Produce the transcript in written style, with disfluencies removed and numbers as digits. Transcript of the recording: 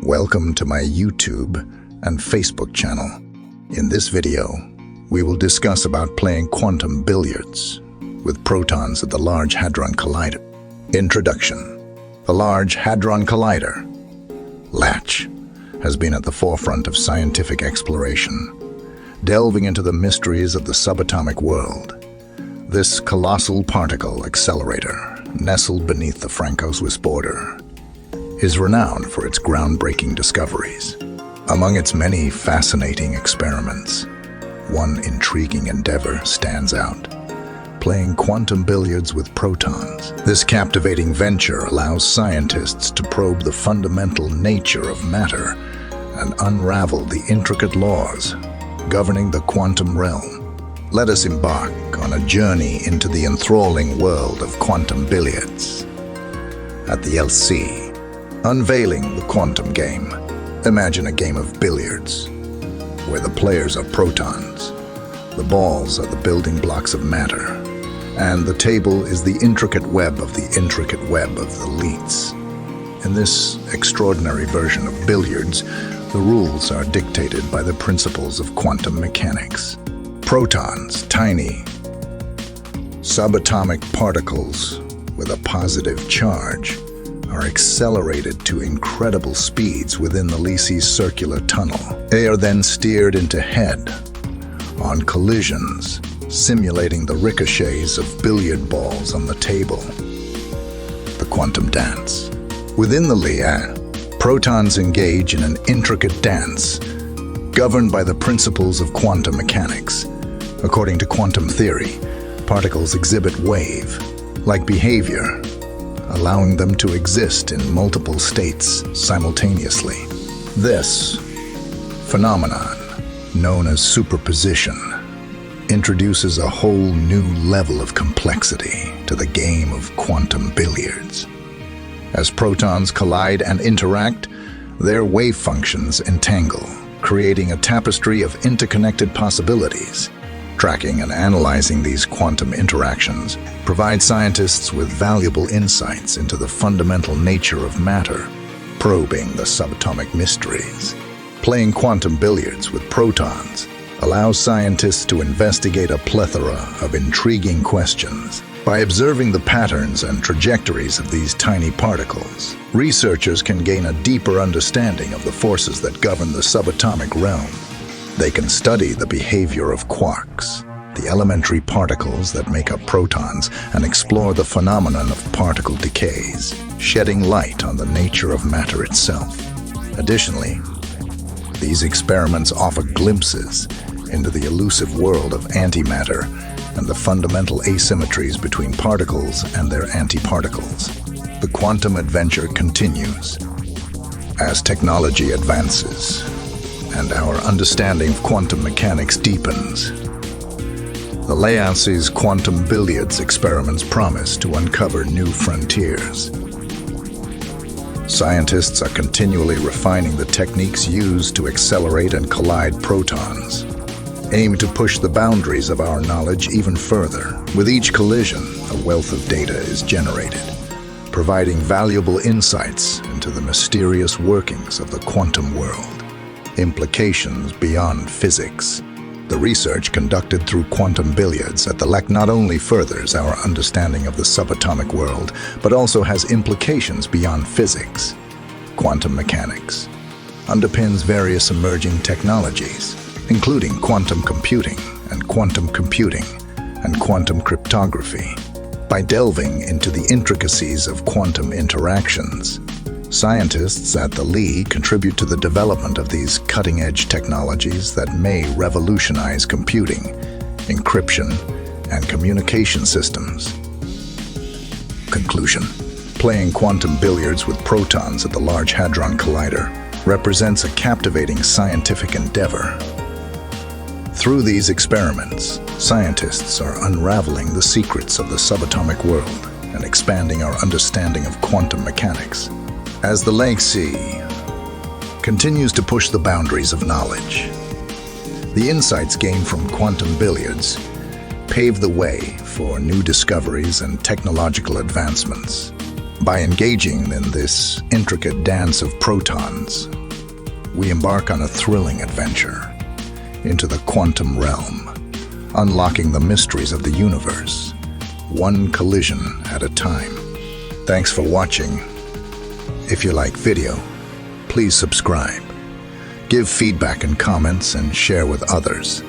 Welcome to my YouTube and Facebook channel. In this video, we will discuss about playing quantum billiards with protons at the Large Hadron Collider. Introduction. The Large Hadron Collider, LHACC, has been at the forefront of scientific exploration, delving into the mysteries of the subatomic world. This colossal particle accelerator, nestled beneath the Franco-Swiss border, is renowned for its groundbreaking discoveries. Among its many fascinating experiments, one intriguing endeavor stands out: playing quantum billiards with protons. This captivating venture allows scientists to probe the fundamental nature of matter and unravel the intricate laws governing the quantum realm. Let us embark on a journey into the enthralling world of quantum billiards. At the LC, Unveiling the quantum game. Imagine a game of billiards, where the players are protons, the balls are the building blocks of matter, and the table is the intricate web of the leads. In this extraordinary version of billiards, the rules are dictated by the principles of quantum mechanics. Protons, tiny, subatomic particles with a positive charge, are accelerated to incredible speeds within the LHC's circular tunnel. They are then steered into head-on collisions, simulating the ricochets of billiard balls on the table. The quantum dance. Within the LHCC, protons engage in an intricate dance governed by the principles of quantum mechanics. According to quantum theory, particles exhibit wave-like behavior, allowing them to exist in multiple states simultaneously. This phenomenon, known as superposition, introduces a whole new level of complexity to the game of quantum billiards. As protons collide and interact, their wave functions entangle, creating a tapestry of interconnected possibilities. Tracking and analyzing these quantum interactions provides scientists with valuable insights into the fundamental nature of matter, probing the subatomic mysteries. Playing quantum billiards with protons allows scientists to investigate a plethora of intriguing questions. By observing the patterns and trajectories of these tiny particles, researchers can gain a deeper understanding of the forces that govern the subatomic realm. They can study the behavior of quarks, the elementary particles that make up protons, and explore the phenomenon of particle decays, shedding light on the nature of matter itself. Additionally, these experiments offer glimpses into the elusive world of antimatter and the fundamental asymmetries between particles and their antiparticles. The quantum adventure continues. As technology advances and our understanding of quantum mechanics deepens, the LHC's quantum billiards experiments promise to uncover new frontiers. Scientists are continually refining the techniques used to accelerate and collide protons, aim to push the boundaries of our knowledge even further. With each collision, a wealth of data is generated, providing valuable insights into the mysterious workings of the quantum world. Implications beyond physics. The research conducted through quantum billiards at the LHCC not only furthers our understanding of the subatomic world, but also has implications beyond physics. Quantum mechanics underpins various emerging technologies, including quantum computing and quantum cryptography. By delving into the intricacies of quantum interactions, scientists at the LHCC contribute to the development of these cutting-edge technologies that may revolutionize computing, encryption, and communication systems. Conclusion. Playing quantum billiards with protons at the Large Hadron Collider represents a captivating scientific endeavor. Through these experiments, scientists are unraveling the secrets of the subatomic world and expanding our understanding of quantum mechanics. As the LHC continues to push the boundaries of knowledge, the insights gained from quantum billiards pave the way for new discoveries and technological advancements. By engaging in this intricate dance of protons, we embark on a thrilling adventure into the quantum realm, unlocking the mysteries of the universe, one collision at a time. Thanks for watching. If you like video, please subscribe, give feedback and comments, and share with others.